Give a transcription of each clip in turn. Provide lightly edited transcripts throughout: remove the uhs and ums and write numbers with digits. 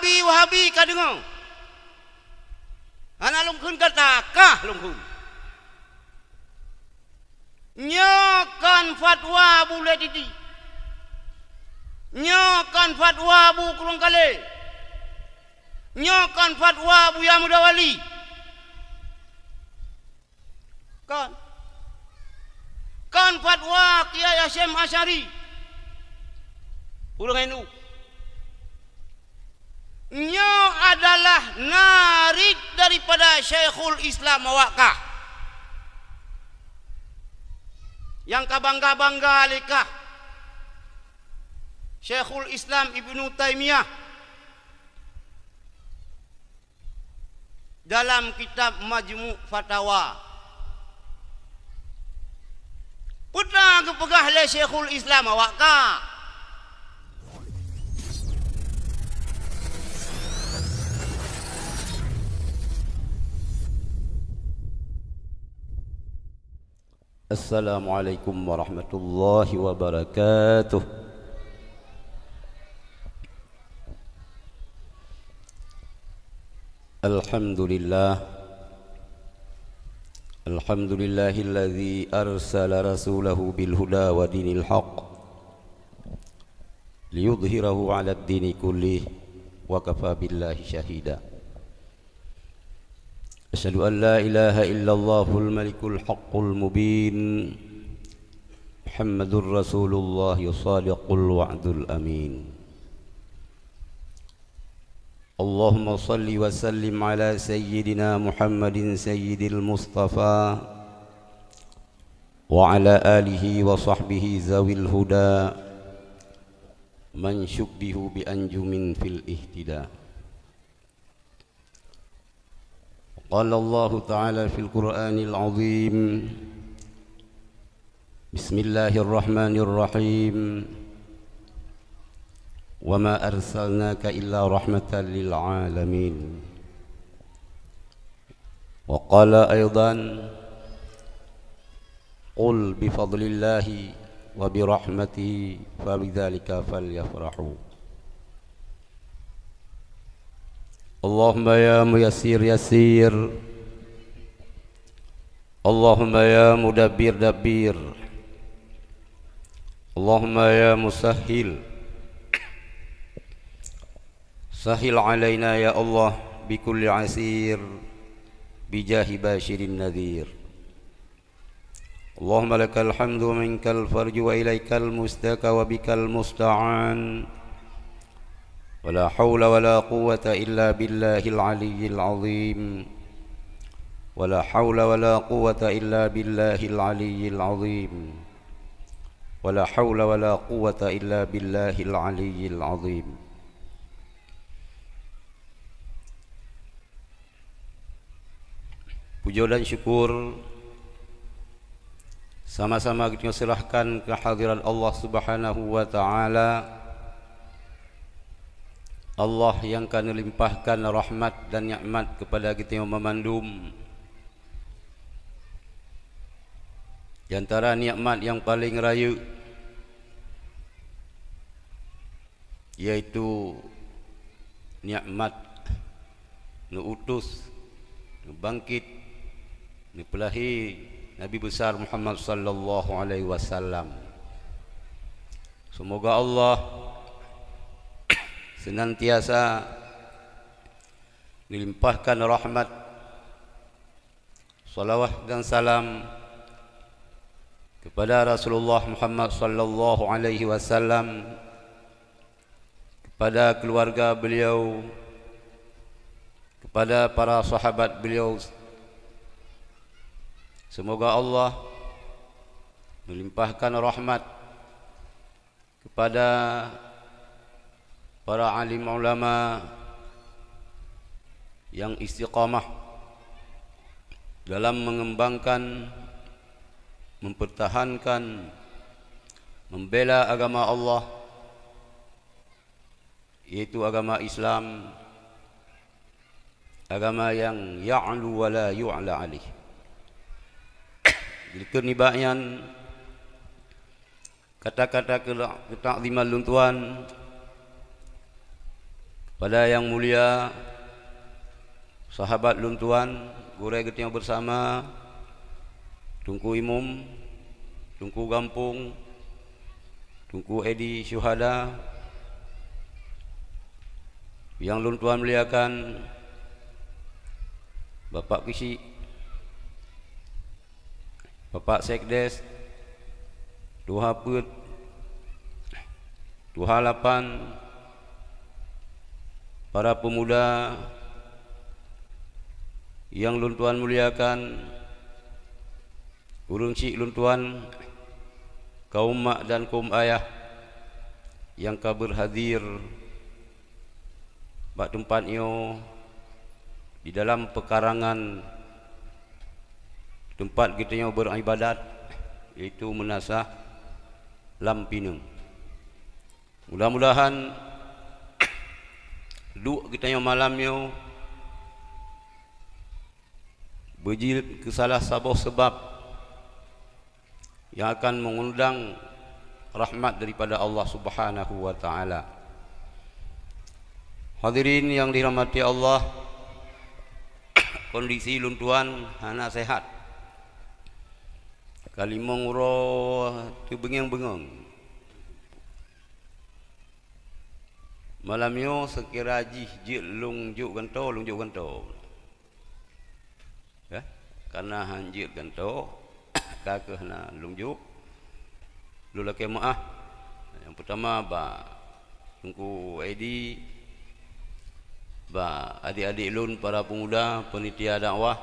Wahabi ka dengar. Anak lungkun kata kah lungkun. Nyokan fatwa boleh titi. Nyokan fatwa bu kurung kale. Nyokan fatwa bu yang muda wali. Kan fatwa Kiai Hasyim Asy'ari. Ulang NU. Nyo adalah narid daripada Syekhul Islam Mawakah. Yang kabangga-bangga lekah Syekhul Islam Ibnu Taimiyah dalam kitab Majmu' Fatawa. Putra kepegah le Syekhul Islam Mawakah. Assalamualaikum warahmatullahi wabarakatuh. Alhamdulillahilladzi arsala rasulahu bil huda wa dinil haqq liyudhhirahu 'alad dini kullih wa kafa billahi syahida. Asyhadu an la ilaha illallahul malikul haqqul mubin Muhammadur Rasulullah sadiqul wa'dul amin. Allahumma salli wa sallim ala sayyidina Muhammadin sayyidil Mustafa wa ala alihi wa sahbihi zawil huda man syubbihu bi anjumin fil ihtida. قال الله تعالى في القرآن العظيم بسم الله الرحمن الرحيم وما أرسلناك إلا رحمة للعالمين. وقال أيضا قل بفضل الله وبرحمته فبذلك فليفرحوا. اللهم يا ميسير يسير اللهم يا مدبر دبير اللهم يا مسهل سهل علينا يا الله بكل عسير بجاه باشر النذير. اللهم لك الحمد ومنك الفرج وإليك المستكى وبك المستعان ولا حول ولا قوة إلا بالله العلي العظيم ولا حول ولا قوة إلا بالله العلي العظيم ولا حول ولا قوة إلا بالله العلي العظيم. Puja dan syukur sama-sama kita serahkan kehadiran Allah Subhanahu wa taala. Allah yang akan melimpahkan rahmat dan nikmat kepada kita yang memandum. Di antara nikmat yang paling raya yaitu nikmat nuutus, bangkit, pelahi Nabi besar Muhammad sallallahu alaihi wasallam. Semoga Allah senantiasa dilimpahkan rahmat, salawat dan salam kepada Rasulullah Muhammad sallallahu alaihi wasallam, kepada keluarga beliau, kepada para sahabat beliau. Semoga Allah melimpahkan rahmat kepada para alim ulama yang istiqamah dalam mengembangkan, mempertahankan, membela agama Allah, yaitu agama Islam, agama yang ya'lu wa la yu'la alaih. Dikenibayan kata-kata ketakziman luntuan Pada yang mulia sahabat luntuan gurai getih bersama Tunku Imum, Tunku Gampung, Tunku Edi Syuhada, yang luntuan muliakan Bapak Kisi, Bapak Sekdes, Tuha Put, Tuha Lapan, para pemuda yang luntuan muliakan, urung cik luntuan, kaum mak dan kaum ayah yang ka berhadir bak tempatnya di dalam pekarangan tempat kita beribadat, iaitu Menasah Lampinang. Mudah-mudahan duk kita malamnya berjilid ke salah satu sebab yang akan mengundang rahmat daripada Allah Subhanahu wa taala. Hadirin yang dirahmati Allah, kondisi luntuan hana sehat. Kalimong roh tu bengang-bengang. Malamnya sekira jih lung juk ganto. Ya, karena hanjir ganto kakeh na lung juk. Lula kemaah. Yang pertama ba Tunku Edi, ba adik-adik lun para pemuda penitia dakwah.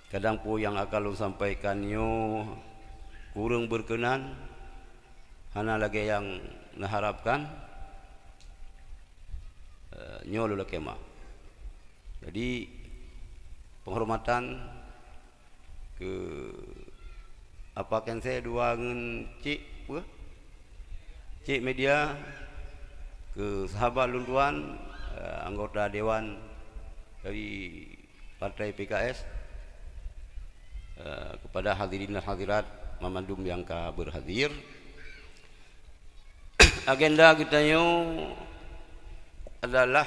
Kadang pun yang akan lu sampaikannya kurang berkenan, hana lagi yang mengharapkan nyolol kemah. Jadi penghormatan ke apa kan saya dua ngen cik media, ke sahabat luntuan, anggota dewan dari partai PKS, kepada hadirin dan hadirat mamandum yang ka berhadir. Agenda kita adalah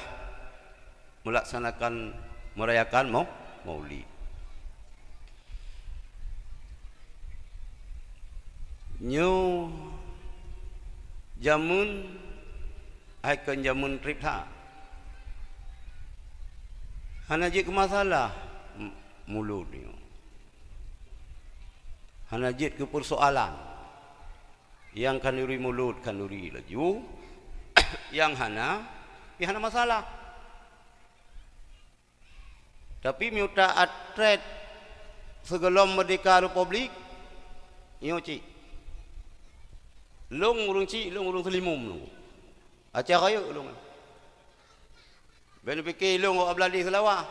melaksanakan merayakan Maulid. Nyu jamun aikon jamun triptha. Hana je ke masalah mulut ni. Hana je ke persoalan yang kanuri mulut kanuri laju yang hana masalah. Tapi miuta atret segelom merdeka republik nyo cik long urung selimum lu acara yo long ben fikir long abladi selawah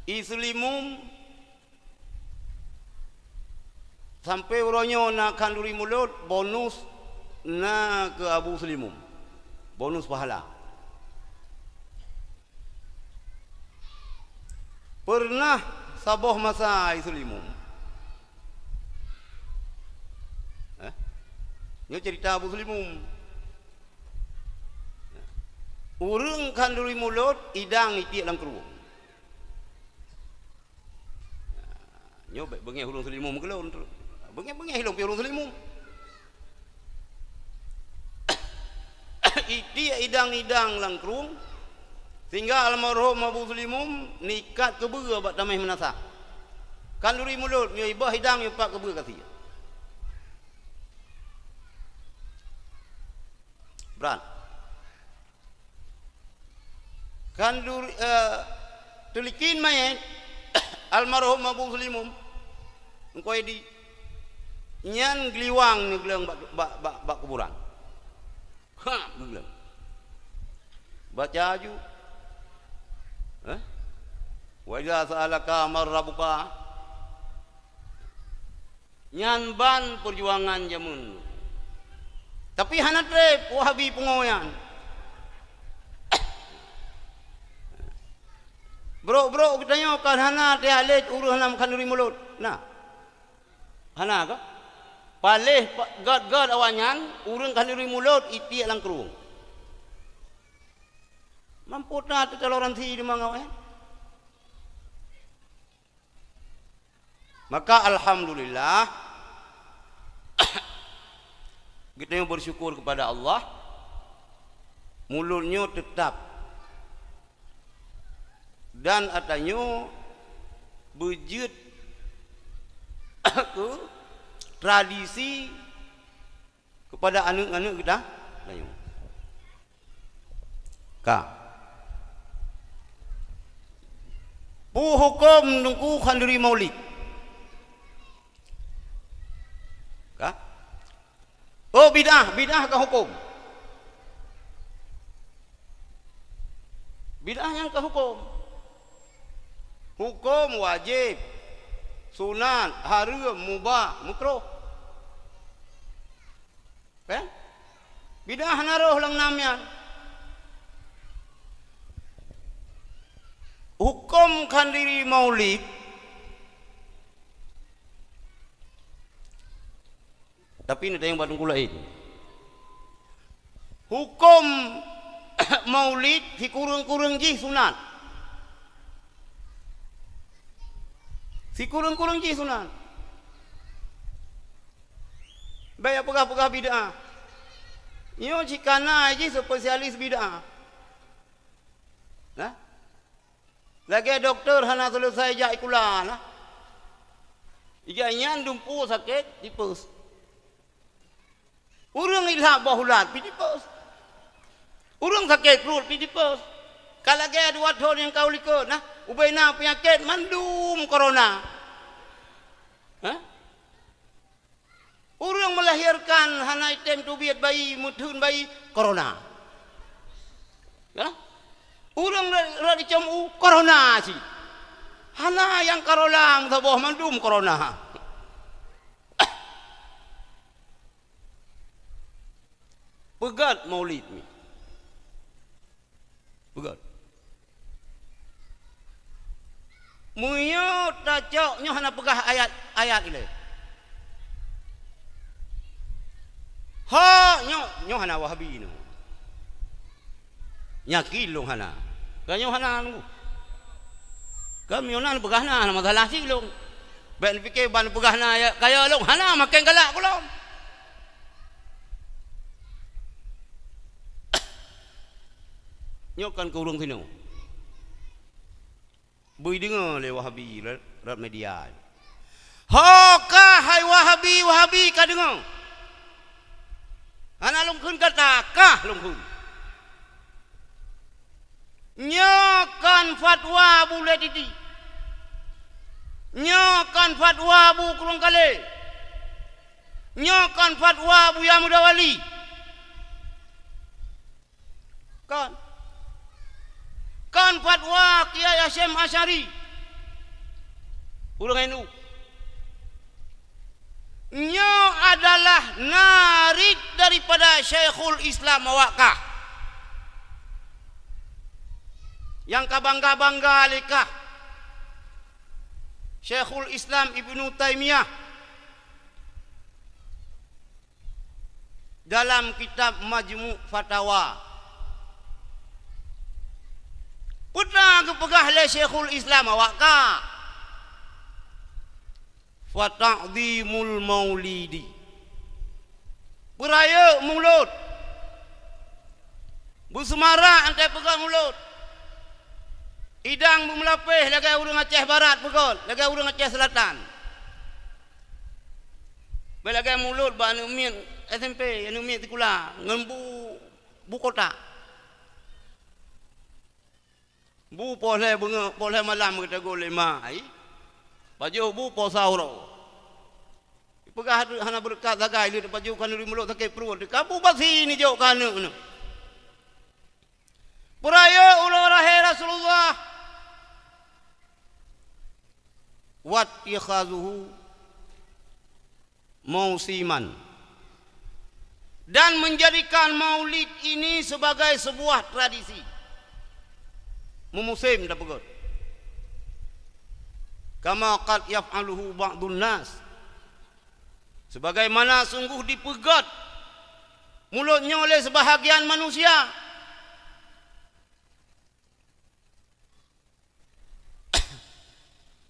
i selimum sampai uronyo nak kanduri mulut bonus na ke Abu Selimum, bonus pahala. Pernah saboh masa Selimum, nyo cerita Abu Selimum, urung kanduri mulut idang iti dalam keruang. Nyo bengi hurung Selimum kelon, bengi hilong pi hurung Selimum. Dia idang-idang langkrung sehingga almarhum Abu Selimum nikat kebera buat damai Menasah. Kanduri mulut nyo ibah hidang nyo pak kebera kasih. Berat. Kanduri tulikin mayat almarhum Abu Selimum engko di nyan gliwang ni gelang bak kuburan. Belum. Baca aju. Wa idza sa'alaka man rabbuka. Nyan ban perjuangan jamun. Tapi hana trep wahabi pengoyan. Bro kita nyokan hana teh alit uruh nam kanduri mulut. Nah. Hana ka? Palih gad awanyan, urang kanuri mulut iti lang kerung. Mampu na taloran si di mga wen. Maka alhamdulillah kita yang bersyukur kepada Allah, mulutnya tetap dan atanya bejut ke tradisi kepada anak-anak kita layu. Pu hukum nungku khanduri maulid. Oh bid'ah ke hukum? Bid'ah yang ke hukum. Hukum wajib, sunat, haram, mubah, makruh. Kan? Bid'ah naruh lang namian. Hukum khandiri maulid tapi ada yang batung lain. Hukum maulid si kurung-kurung ji sunat. Si kurung-kurung ji sunat. Baik apakah bid'ah. Yo cikana ji spesialis bid'ah. Nah. Lagi doktor hana selesai jak ikulah lah. Ija nyan dumpu sakit tipes. Urang ilah bahulat pitipes. Urang sakit perut pitipes. Kalau lagi ada wadon yang kau likut nah, ubaina penyakit mandum corona. Hah? Urang melahirkan hana item tubiat bayi, mutun bayi corona. Ya? Urang radi camu corona sih. Hana yang karolang taboh mandum corona. Pegat maulid ni. Pegat. Muyo tacok nyo hana pegah ayat ile. Ha nyo hana wahabi no. Nyakilong hana. Kanyo hana nunggu. Kami onan pegah na masalah silong. Ben fikir ban pegah na kaya long hana makan galak kulong. Nyokan ke urang sini. Bui dengar le Wahabi rat media. Ha hai Wahabi ka dengar. Ana lungkun kata kah lungkun. Nyokan fatwa boleh titi. Nyokan fatwa bu kurung kale. Nyokan fatwa bu yang muda wali. Kan fatwa Kiai Hasyim Asy'ari. Urang NU. Nyo adalah narid daripada Syekhul Islam Mawakah. Yang kabangga-bangga lekah. Syekhul Islam Ibnu Taimiyah. Dalam kitab Majmu' Fatawa. Putra kepegah le Syekhul Islam awakka. Fa ta'dhimul maulidi. Beraya mulut. Busemara antai pegang mulut. Idang memelapih lagi urang Aceh Barat pegang, lagi urang Aceh Selatan. Belagi mulut ba anu min SMP, anu min tikula ngembu bu kota. Bu boleh bunga, boleh malam kita goleh mai. Baju bu po sauro. Pegah hana berkat zagai li baju kan ri mulut sakit perut. Kamu basi ni jauh kan nu. Puraya ulah rahe Rasulullah. Wat yakhazuhu mausiman. Dan menjadikan maulid ini sebagai sebuah tradisi. Memusim dah pegot. Kama qad yaf'aluhu ba'dun nas. sebagaimana sungguh dipegat mulutnya oleh sebahagian manusia.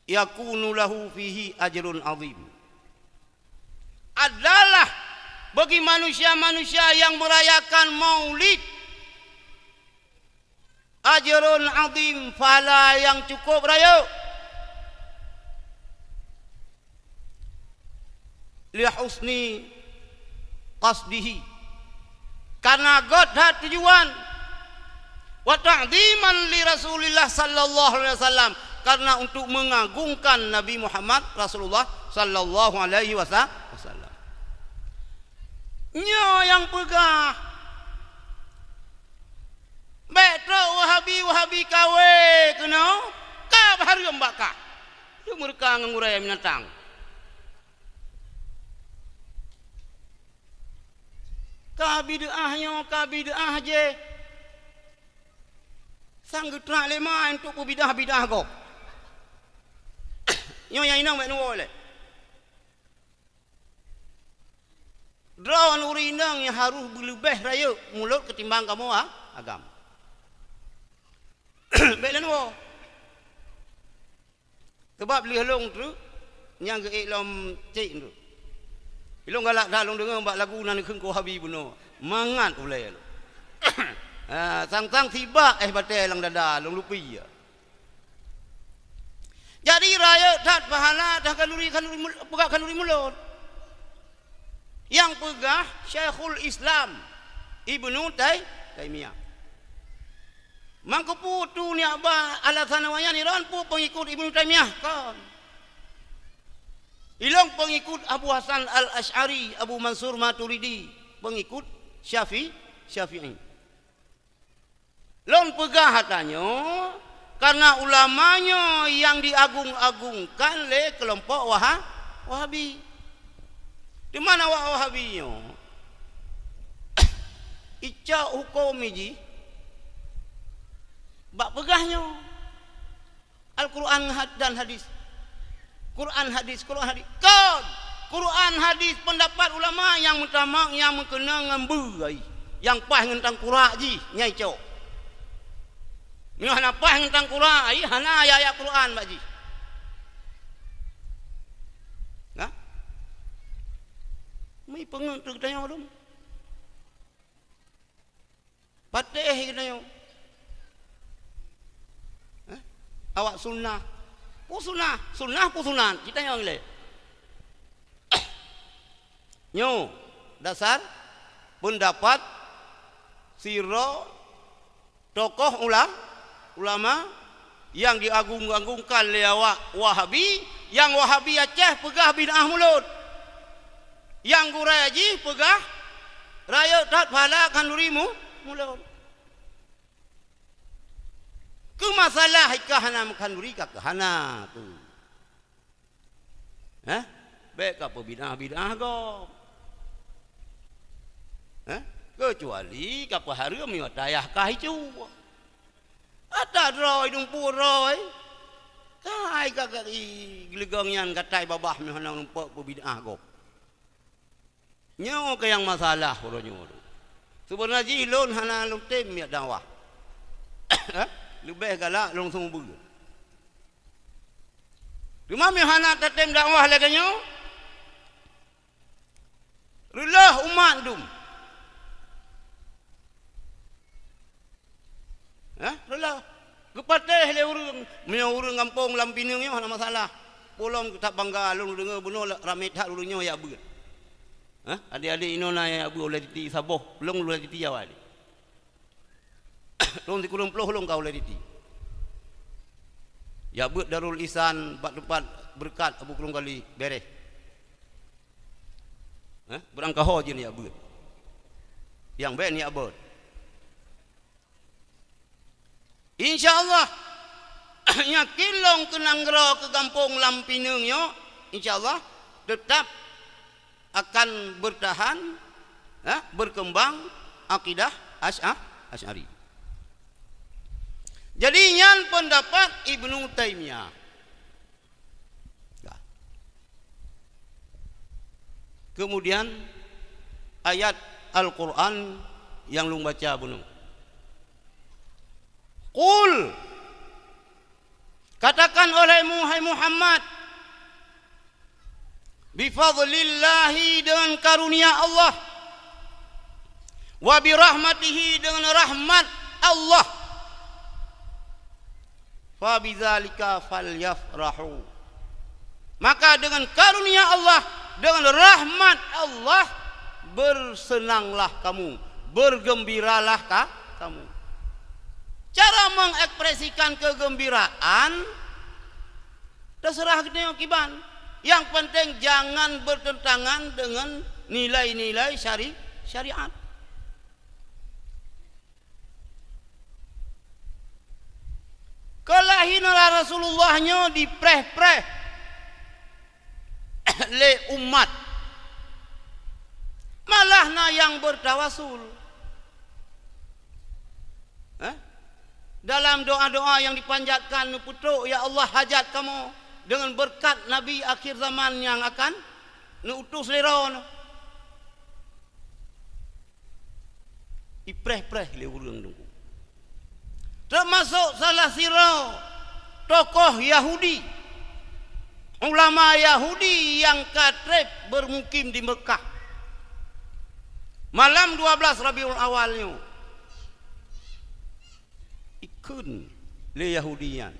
Yakunu lahu fihi ajrun azim. Adalah bagi manusia-manusia yang merayakan Maulid ajrun azim, pahala yang cukup raya. Li husni qasdihi, karena godha tujuan, wa ta'ziman li Rasulillah sallallahu alaihi wasallam, karena untuk mengagungkan Nabi Muhammad Rasulullah sallallahu alaihi wasallam. Nyo yang pegah beto wahabi kawe kena ka bahari mbaka tu mereka nguraya minatang. Ka bid'ah je sanggup nak lema untuk bidah go. Nyo yang inang mek nuole. Drawan urinang yang harus berlebih raya mulut ketimbang kamu agam. Belen wo. Sebab li halong tu yang ke ilom cik tu. Ilong galak dalong dengar mbak lagu nan keung ko habi buno. Mangat ulai. Sang tiba batai lang dada long lupi ya. Jadi raya tat pahala dah kalori mulut. Yang pegah Syekhul Islam Ibnu Taimiyah. Mangkupu tu ni aba alasan awanya ni ran pu pengikut Ibnu Taimiyah kan. Ilong pengikut Abu Hasan Al-Asy'ari, Abu Mansur Maturidi, pengikut Syafi'i. Lon pegah hatanya karena ulamanya yang diagung-agungkan le kelompok Wahabi. Di mana Wahabinya? Ica hukum iji bak pegahnya Al-Quran dan hadis. Quran hadis. Quran hadis pendapat ulama yang utama yang mengkena ngambu yang pah ngentang Quran ji nyai cok. Ni hana pah ngentang Quran hana ayat Quran baji. Nah. Mai pengentu tanya dong. Pateh kita yo. Awak sunnah. Sunnah. Kita yang le. Nyo dasar pendapat siro tokoh ulama yang diagung-agungkan oleh awak Wahabi, yang Wahabi Aceh pegah bid'ah mulut, yang Guraji pegah raya tat pahala kandurimu mulut. Ke masalah kahana kanduri ka kahana tu. Baik apa bid'ah go. Kecuali kapal harum ni tayah kah itu. Ada roy dung puroi. Kai kakak gelegang yang katai babah ni hanang numpak bid'ah go. Nyo ke yang masalah puronyo tu. Sebenarnya jilon hana long tem ya dakwah. Lebih galak long sumbu. Cuma mi hana tatem dakwah laganyo. Rulah umat dum. Rulah. Kepateh le urang kampung Lampinang yo hana masalah. Polong tak bangga long dengar bunuh ramai tak urangnya ya ber. Adik-adik inona ya abu oleh titi saboh, belum oleh titi awal. Long dikurung puluh long kau oleh titi. Ya ber Darul Ihsan tempat berkat abu kurung kali beres. Berangkah je ni ya ber. Yang baik ni abad. InsyaAllah yakin long kenanggera ke kampung Lampinang yo, InsyaAllah tetap akan bertahan berkembang akidah Asy'ari. Jadi yang pendapat Ibnu Taimiyah. Kemudian ayat Al-Quran yang lu baca bunung. Qul, katakan olehmu hai Muhammad, bifadlillahi, dengan karunia Allah, wa birahmatihi, dengan rahmat Allah, fa bidzalika falyafrahu, maka dengan karunia Allah, dengan rahmat Allah, bersenanglah kamu, bergembiralah kamu. Cara mengekspresikan kegembiraan terserah kita kiban. Yang penting jangan bertentangan dengan nilai-nilai syariat. Kelahiran Rasulullahnya dipreh-preh le umat, malah na yang bertawasul. Dalam doa-doa yang dipanjatkan putruk, ya Allah hajat kamu dengan berkat Nabi akhir zaman yang akan utus leron. Ipreh-preh le urang dengku. Termasuk salah sira tokoh Yahudi, ulama Yahudi yang katrib bermukim di Mekah. Malam 12 Rabiul Awalnya ikun le Yahudian.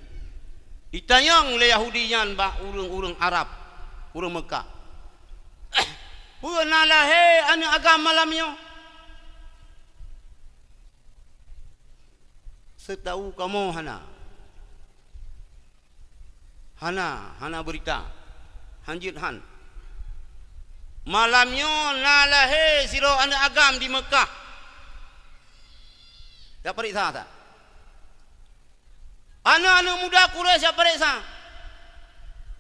Ditanyang le Yahudian ba urang-urang Arab, urang Mekah. Punalah he anu agama malamnya. Setahu kamu hana berita hanjit han. Malamnya nalah he sira anu agam di Mekah. Dak periksa tak? Anak-anak muda Quraisy siapa periksa?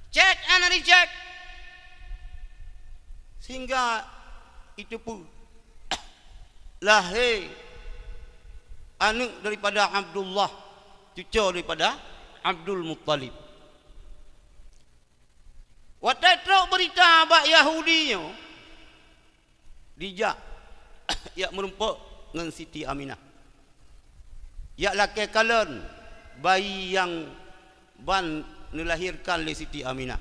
Cek, anak dicek. Sehingga itu pun lahir anak daripada Abdullah, cucu daripada Abdul Muttalib. Waktu teruk berita bak Yahudi dijak yak merempuk dengan Siti Aminah. Yak laki kalen bayi yang ban dilahirkan oleh Siti Aminah.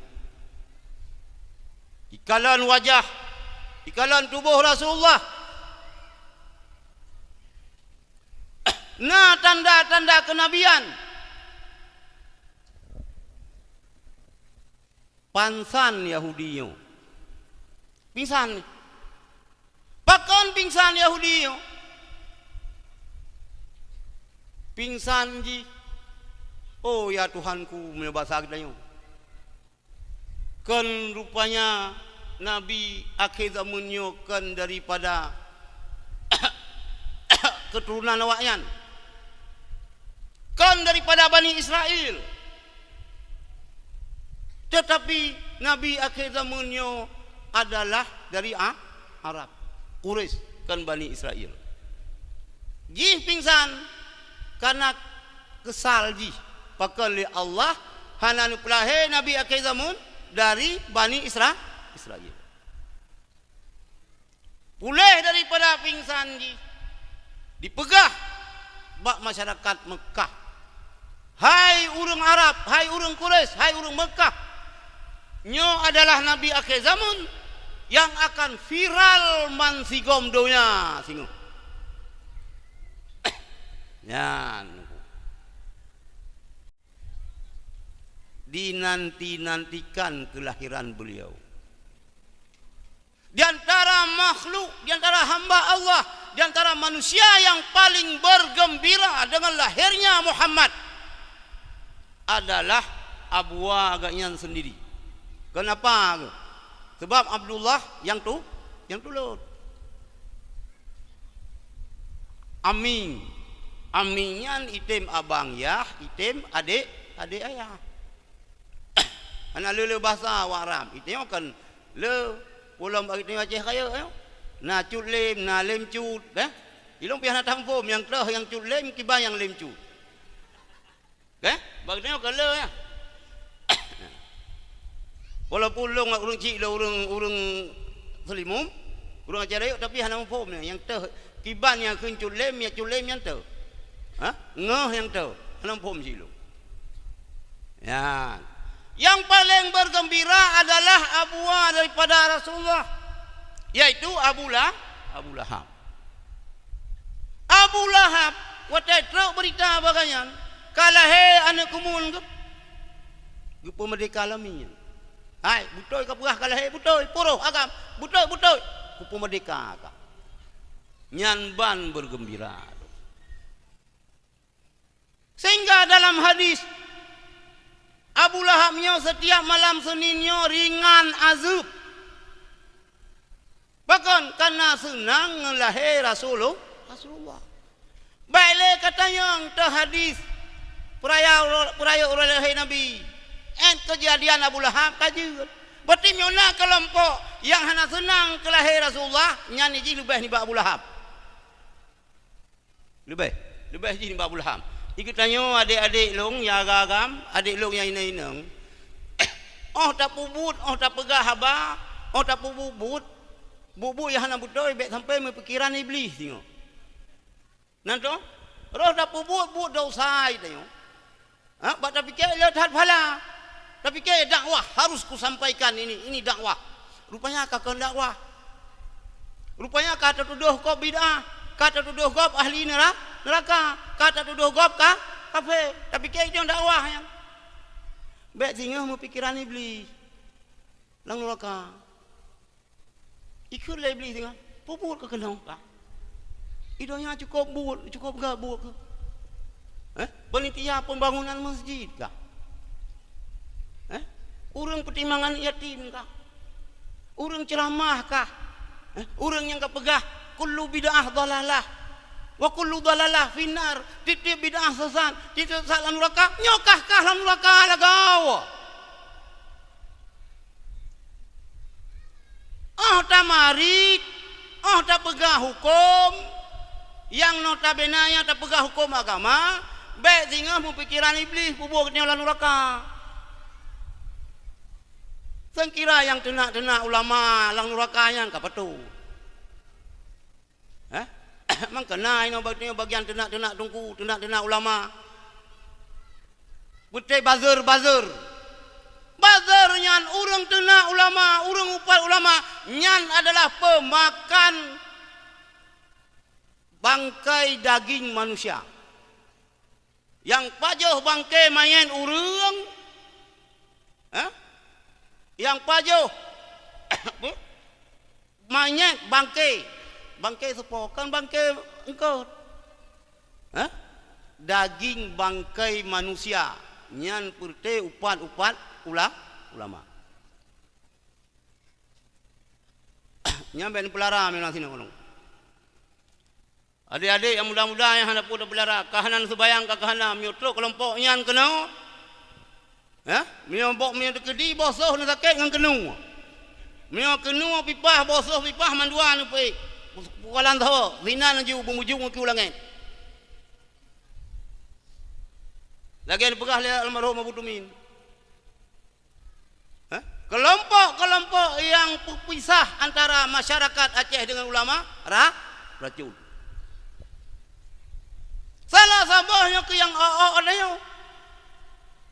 Ikalan wajah, ikalan tubuh Rasulullah. Nah tanda-tanda kenabian. Pansan Yahudi pingsan. Pakon pingsan Yahudi pingsan ji. Oh ya Tuhanku, bahasa kita kan rupanya Nabi akhir zamannya kan daripada keturunan awaknya, kan daripada Bani Israel. Tetapi Nabi akhir zamannya adalah dari Arab, Quraisy, kan Bani Israel. Jih pingsan karena kesal jih. Pakal li Allah hananu pelahe Nabi akhir zaman dari Bani Israel. Pulih daripada pingsan dipegah bak masyarakat Mekah. Hai urang Arab, hai urang Quraisy, hai urang Mekah. Nyo adalah Nabi akhir zaman yang akan viral mansigom donya singo. Yan. Dinanti-nantikan kelahiran beliau. Di antara makhluk, di antara hamba Allah, di antara manusia yang paling bergembira dengan lahirnya Muhammad adalah Abu agaknya sendiri. Kenapa? Sebab Abdullah yang tulut. Aminyan item abang yah, item adik ayah. Anak le bahasa Arab itu kan le pulang bagi ni macam kaya na cut lem na lem cut ilong pian datang form yang teh yang cut lem kiba yang lem cut bagi ni kan le ya walaupun long urang cik le urang selimum urang ajar ayuk tapi hana pom ni yang teh kiban yang keun culem yang teh ngeh yang teh hana pom silu ya yang paling bergembira adalah abuah daripada Rasulullah yaitu Abu Lahab watai truk berita baganyan kalahe anak kumun ke gupo merdeka alaminya hai butoi ka purah kalahe butoi puruh agam butoi gupo merdeka ka nyan ban bergembira sehingga dalam hadis Abu Lahabnya setiap malam Seninnya ringan azab bahkan karena senang ngelahir Rasulullah baiklah katanya teh hadis peraya lahir Nabi kejadian Abu Lahab kajian berarti nyona kelompok yang hana senang kelahir Rasulullah nyan iji lebih ni Abu Lahab lebih iji ni Abu Lahab ikut tanya adik-adik long ya agam adik long yang inang tak pubut tak pegah haba tak pubut bubu yang hana butoi baik sampai berpikiran iblis tengok nanti roh dah pubut dosa tengok bak tak fikir lehat phala tak fikir dakwah harus ku sampaikan ini dakwah rupanya kakak dakwah rupanya kata tuduh kau bid'ah kata tuduh kau ahli neraka kata tuduh kau kafir tak fikir itu dakwah yang baik tinggal berpikiran iblis lang neraka ikut iblis tengok pubut ke kenang hidupnya cukup gak buat ke? Penitia pembangunan masjid kah? Urang pertimbangan yatim kah? Urang ceramah kah? Urang yang kepegah kullu bid'ah dalalah wa kullu dalalah finnar titip bid'ah sesat titip salah neraka nyokah kah lan neraka lagaw tamari tak pegah hukum yang notabene tak pegah hukum agama baik tinggal pikiran iblis bubuk ke dalam neraka sengkira yang tenak ulama lang neraka yang kapatu mang kena ino bagian tenak tungku tenak ulama betai bazar nyan urang tenak ulama urang upal ulama nyan adalah pemakan bangkai daging manusia yang pajoh bangkai main urang yang pajoh main bangkai sepokan bangkai engkau daging bangkai manusia nyan perte upat ulama nyampe pelara memang sini kolong adik-adik yang muda-muda yang hendak punya belara kahanan sebayang ke kahanan miutruk kelompok nyan kena miumbok miu dekedi bosoh nak sakit ngan kenu miu kenu pipah bosoh pipah manduan pe pukalan tahu zinan ju bumujung ke ulangan lagi pegah le almarhum Abu Tumin kelompok yang pisah antara masyarakat Aceh dengan ulama racun salah sabahnya ke yang adanya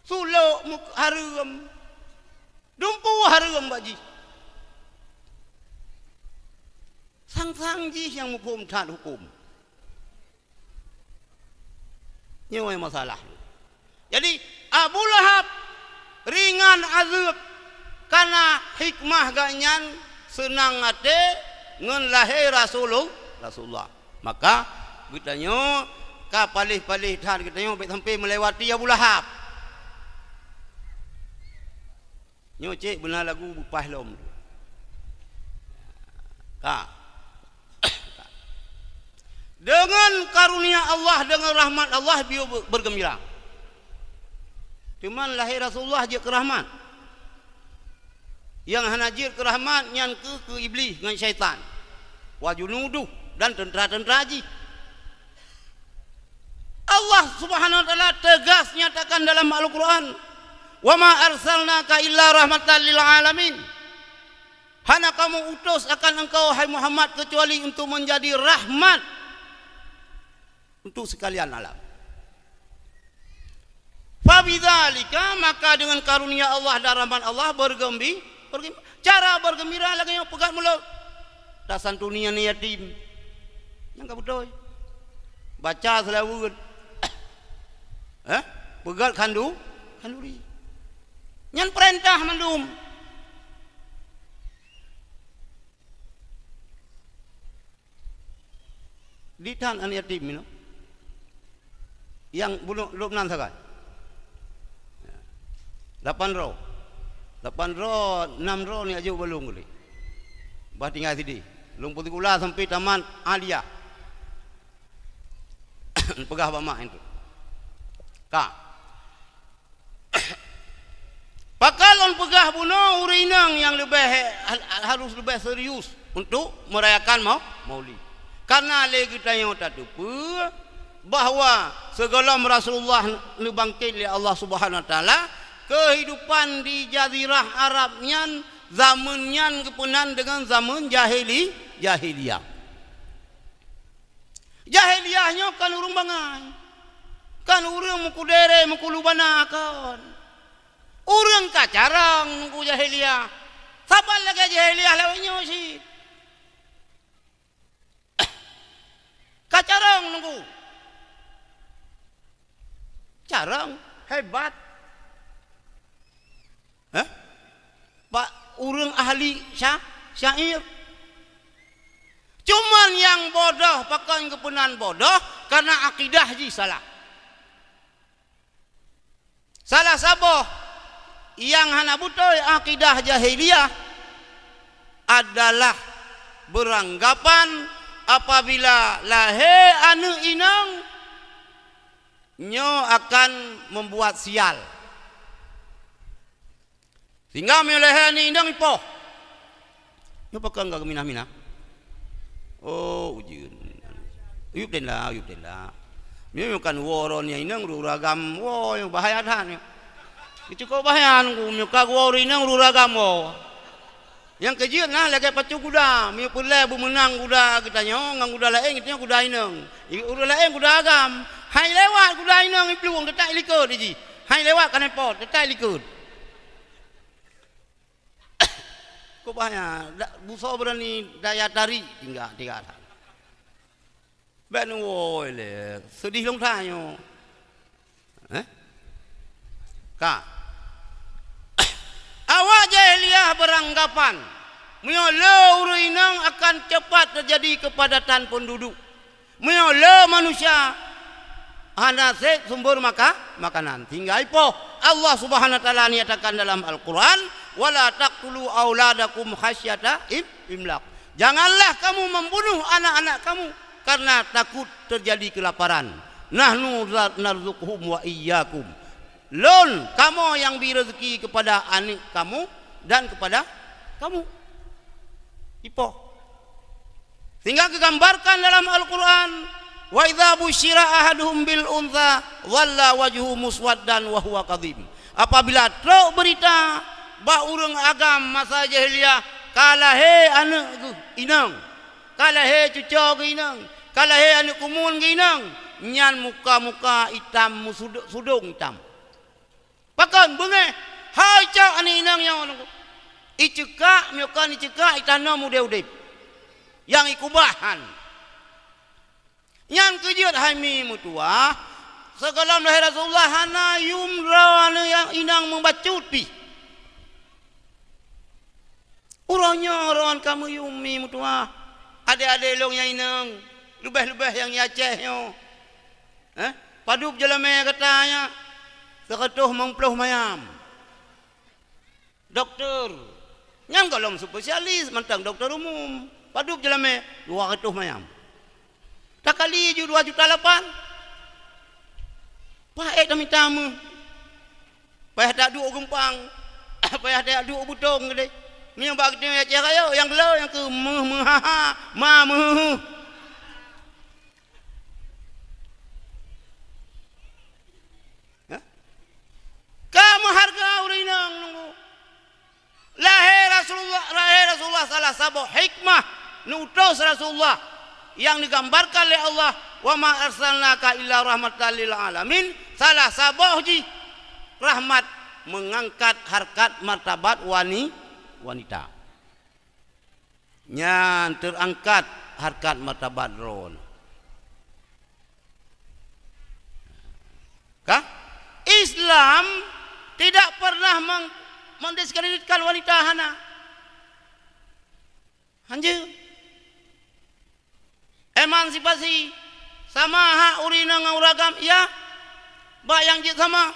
suluk harum dumpu harum baji sang ji yang hukum tan hukum nyawa masalah jadi Abu Lahab ringan azab karena hikmah ganyan senang ate ngan lahir Rasulullah maka kitanya ka palih-palih dan kitanya sampai melewati Abu Lahab nyocek benar lagu bupah lom dengan karunia Allah dengan rahmat Allah beliau bergembira cuman lahir Rasulullah je ke rahmat yang hanajir ke rahmat nyan ke iblis dengan syaitan wa junuduh dan tentera-tentera haji Allah Subhanahu wa taala tegas nyatakan dalam Al-Qur'an wa ma arsalnaka illa rahmatan lil alamin Hana kamu utus akan engkau hai Muhammad kecuali untuk menjadi rahmat untuk sekalian alam. Fabidzalika, maka dengan karunia Allah dan rahmat Allah bergembira. Cara bergembira lagi yang pegat mulut. Tak santunia ni yatim. Yang betul. Baca selawat. Pegat kanduri. Yang perintah mandum. Ditan an yatim no. Yang belum nan sakat. 8 roh. 6 roh ni aja belum boleh. Bah tinggal sini. Lung putih gula sampai taman Alia. Pegah bamak itu. Kak. Pakalon pegah bunuh urinang yang harus lebih serius untuk merayakan Maulid. Karena lagi kita yang tak lupa bahawa segala Rasulullah nu bangkit oleh Allah Subhanahu Wa Taala, kehidupan di Jazirah Arab nyan zaman nyan kepunan dengan zaman jahiliyah. Jahiliyahnya kan urang bangai. Kan urang muku dere muku lubana kan. Urang kacarang muku jahiliyah. Saban lagi jahiliyah lawanya sih. Kacarang nunggu. Carang hebat. Pak urang ahli syair. Cuman yang bodoh pakai kepunan bodoh karena akidah ji salah. Salah saboh yang hana butuh akidah jahiliyah adalah beranggapan apabila lahir anu inang nyo akan membuat sial. Sehingga lahir ni inang ipoh. Nyo pakai enggak minah-minah. Oh ujian. Uyup den lah. Nyo kan woron yang inang ruragam. Wo yang bahaya dah nyo. Cukup bahaya nunggu nyo kagwor inang ruragam wo. Yang kejut nah lagi pacu kuda, mi pulai bu menang kuda kita nyo, ngang kuda lain kita kuda inang. Kuda lain kuda agam. Hai lewat kuda inang iplung detak likut ji. Hai lewat kan pot detak likut. Kok bahaya, buso berani daya tarik tinggal tiga orang. Ben woi le, sedih long tanyo. Kak. Awak jahiliyah beranggapan Miola urinang akan cepat terjadi kepadatan penduduk. Miola manusia hanase sumber makanan. Tinggal ipo Allah Subhanahu Wa Taala nyatakan dalam Al-Quran, wala taqtulu auladakum khasyata imlaq. Janganlah kamu membunuh anak-anak kamu karena takut terjadi kelaparan. Nahnu narzuquhum wa iyyakum. Lon kamu yang beri rezeki kepada anak kamu dan kepada kamu. Ipo. Sehingga digambarkan dalam Al-Quran, wa idza busyira ahaduhum bil untha dhalla wajhu muswaddan wa huwa kadhib. Apabila truk berita bah urang agam masa jahiliyah kalah he anak inang, kalah he cucu inang, kalah he anak kumun inang, nyan muka-muka hitam sudung hitam. Pakan bengeh hai cak ani inang yang icekak miokan icekak itana muda udip yang ikubahan yang kejut hai mi mutua segala lahir Rasulullah hana yumra yang inang membacut pi urangnya orang kamu yumi mutua ada-ada long yang inang lebih-lebih yang yacehnya padup jelame katanya seketuh mengpeluh mayam dokter yang golong spesialis mentang dokter umum padup jelame 200 mayam tak kali ju 2,8 juta paek kami tamu payah tak duk gempang payah tak duk butong gede ni yang bagi dia cahaya yang lo yang ke kamu harga urinang nunggu lahir Rasulullah nutus Rasulullah yang digambarkan oleh Allah, wa ma arsalnaka illa rahmatan lil alamin. Salah sabah ji rahmat mengangkat harkat martabat wanita. Nyan terangkat harkat martabat ron. Kah? Islam tidak pernah mendiskreditkan wanita hana. Hanje. Emansipasi sama hak urina dengan uragam, ya. Bayang je sama.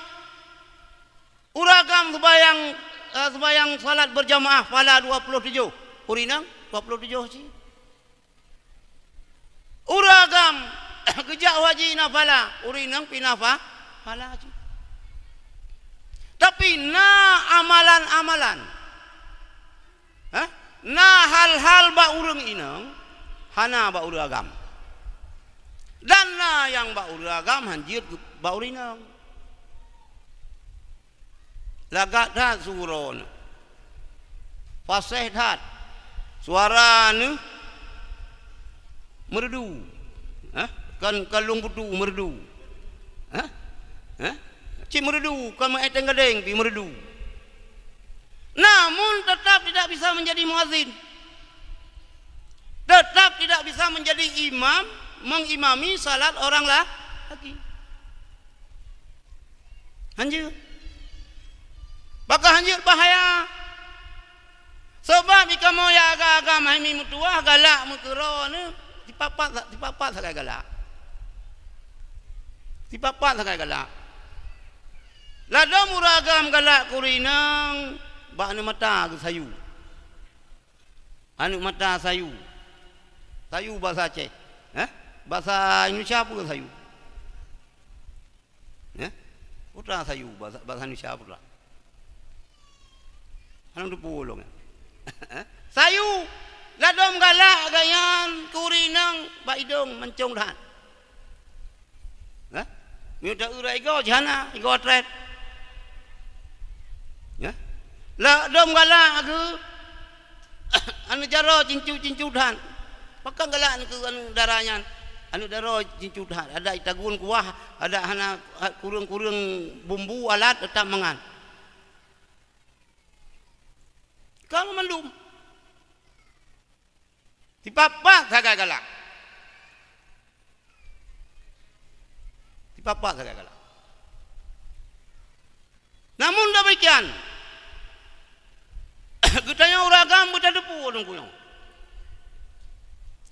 Uragam sebayang salat berjamaah pala 27. Urina 27 sih. Uragam kejak wajib nafala, urina pinafa pala sih. Tapi amalan-amalan, hal-hal ba urang inang hana ba uragam. Dan yang ba uragam hanjir ba urinang. Lagat dah suron. Fasih dah. Suara ni merdu. Kan kalung putu merdu. Cik merdu, kan mengeteng gading pi merdu. Namun tetap tidak bisa menjadi muazin. Tetap tidak bisa menjadi imam, mengimami salat orang lagi. Hanjir. Bakal hanjir bahaya. Sebab jika mau ya agak-agak mahimi mutua galak mukero ni tipapat sakai galak. Tipapat sakai galak. Lada muragam galak kurinang bak anu mata ke sayu. Anu mata sayu. Sayu bahasa Aceh. Bahasa Indonesia apa ke sayu? Putra sayu bahasa Indonesia pula. Anu tu pulung. Sayu ladom galak gayan kurinang bak hidung mencung dah. Minta urai go jana go tret. Ladom galak ke anu jaro cincu dan. Pakang galak ke anu darahnya. Anu daro cincu dan. Ada itagun kuah, ada hana kurung-kurung bumbu alat tetap mangan. Kamu mendum. Tipapat sagai galak. Tipapat sagai galak. Namun demikian, getanya uragam buta depu orang kuyong.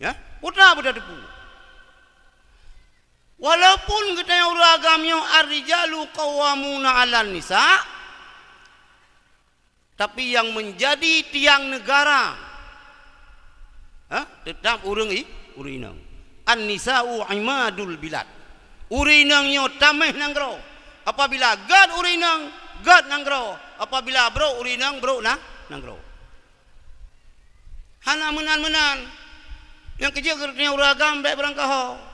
Ya, putra buta depu. Walaupun getanya uragamnya ar-rijalu qawwamuna 'alan nisa, tapi yang menjadi tiang negara tetap urinang. An-nisa'u imadul bilad. Urinangnya tameh nanggro. Apabila gad urinang, gad nanggro. Apabila bro urinang, bro nanggro. Hana menan-menan. Yang kerja kerjanya uragam baik berangkaho.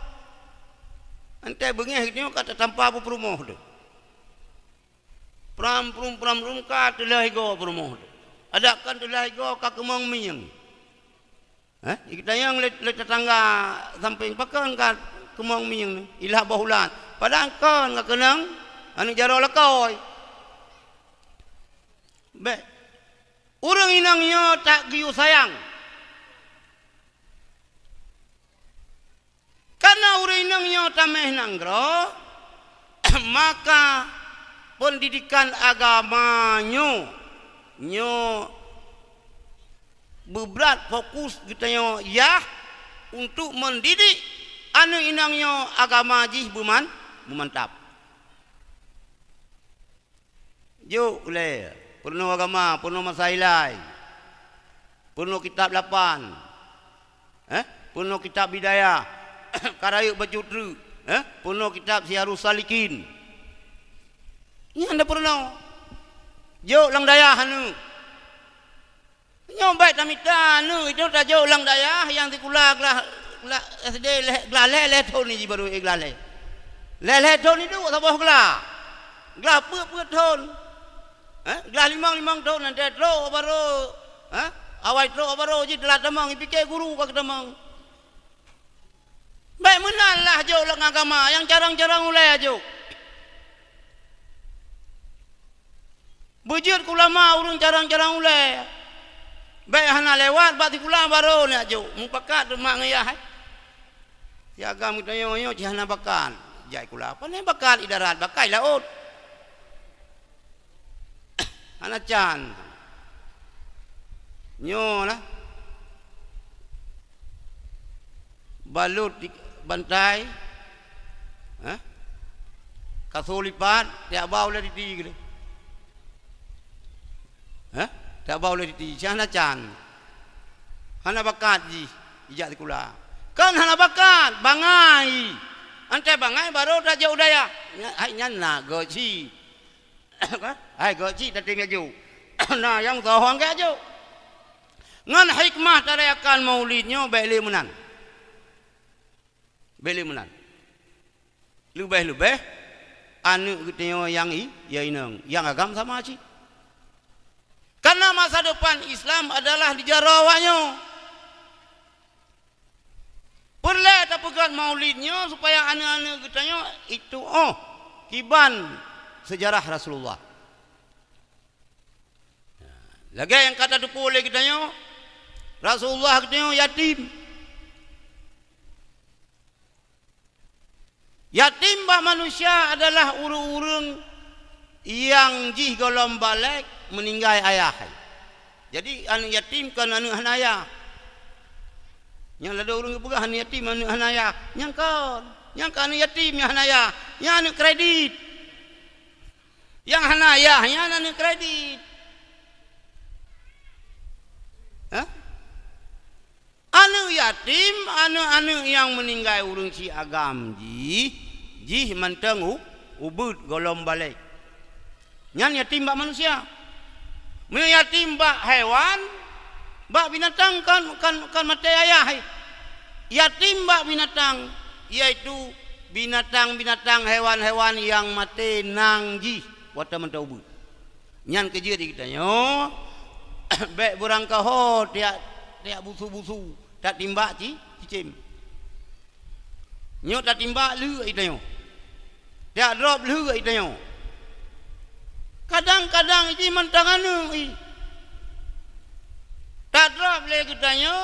Antai bengih itu kata tanpa apa perumoh tu. Pram ka telah go perumoh tu. Adakan telah go ka kemang miyang. Kita yang le tetangga samping pakan ka kemang miyang ni ilah bahulan. Padahal kan ngak kenang anu jaro lekoi. Be. Urang inangnya tak giu sayang. Karena urang inangnya tameh nanggro maka pendidikan agamanya berat fokus kita ya untuk mendidik anu inangnya agama jih memantap. Jo le penuh agama, penuh masailai, penuh kitab 8, penuh kitab bidayah, karayuk bacutru, penuh kitab Syiarus Salikin. Ini anda pernah jauh lang daya hanu. Nyobai tamita nu itu tak jauh lang daya yang dikulah SD glale ton ni baru glale. Le ton itu apa glah? Glah pe ton. Glah limang ton nanti tro baru awai tro baro ji telat demang ipike guru ka demang. Baik menanlah jo lang agama yang jarang-jarang ulai jo. Bujur ulama urang jarang-jarang ulai. Baik hana lewat bati kula baro ni jo. Mupakat mak ngayah. Ya agam kita yo hana bakan. Jai kula apa ni bakan idarat bakai laut. Hana can. Nyo lah. Balut di bantai. Kasolipat tiap bau lah di gitu. Tak bau le di hana can. Hana bakat ji ijak kula. Kan hana bakat bangai. Ante bangai baru dah jauh daya. Hai nyan na goji. Hai goji dah tinggal jauh. Nah yang sahang ke jauh. Ngan hikmah tarayakan maulidnya beli menan. Beli menan. Lebih-lebih anu kita yang yang agam sama aja. Karena masa depan Islam adalah di jarawanya. Perlu tak pegang maulidnya supaya anak-anak kitanya itu kiban sejarah Rasulullah. Lagi yang kata tu boleh kitanya Rasulullah kitanya yatim. Yatim bah manusia adalah urang-urang yang jih golom balik meninggal ayah. Jadi anu yatim kan anu hanaya. Yang ada orang pegah anu yatim anu hanaya. Yang anu yatim yang hanaya, yang anu kredit. Yang hanaya yang anu kredit. Anu yatim anu yang meninggal urang si agam jih manteng ubud golom balik. Yang yatim bak manusia. Mun yatim bak hewan, bak binatang kan mati ayah. Yatim bak binatang yaitu binatang-binatang hewan-hewan yang mati nangji wata mentau ubud. Nyan kerja di kita nyo. Baik berangkah tiak busu-busu tak timbak cicim. Nyo tak timbak lu kita nyo. Tiak drop lu kita nyo. Kadang-kadang ini mentang anu tak drop le kita nyo.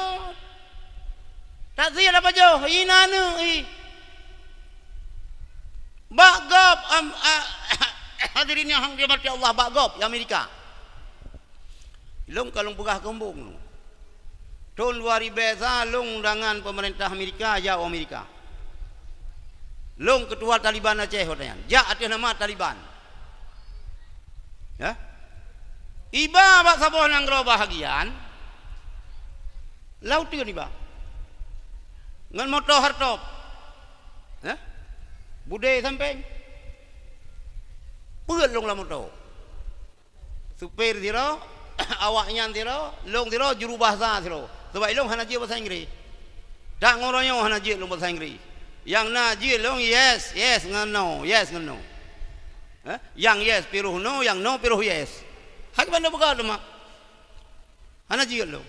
Tak sia apa jauh ina anu Bagop hadirin yang dirahmati Allah Bagop Amerika. Long kalung pegah kembung. Tahun 2000 long dengan pemerintah Amerika jauh Amerika. Long ketua Taliban Aceh katanya. Ja atas nama Taliban. Ya. Iba bak saboh nang gro bahagian. Laut tiga iba. Ngan motor hartop. Ya. Bude sampai. Peul long la motor. Supir diro, awaknya diro, long diro juru bahasa diro. Sebab long hana je bahasa Inggeris. Tak ngoroyo hana je long bahasa Inggeris. Yang na je long yes ngan no, yes ngan no. Yang yes piruh no, yang no piruh yes. Hak mana begal mak. Hana je long.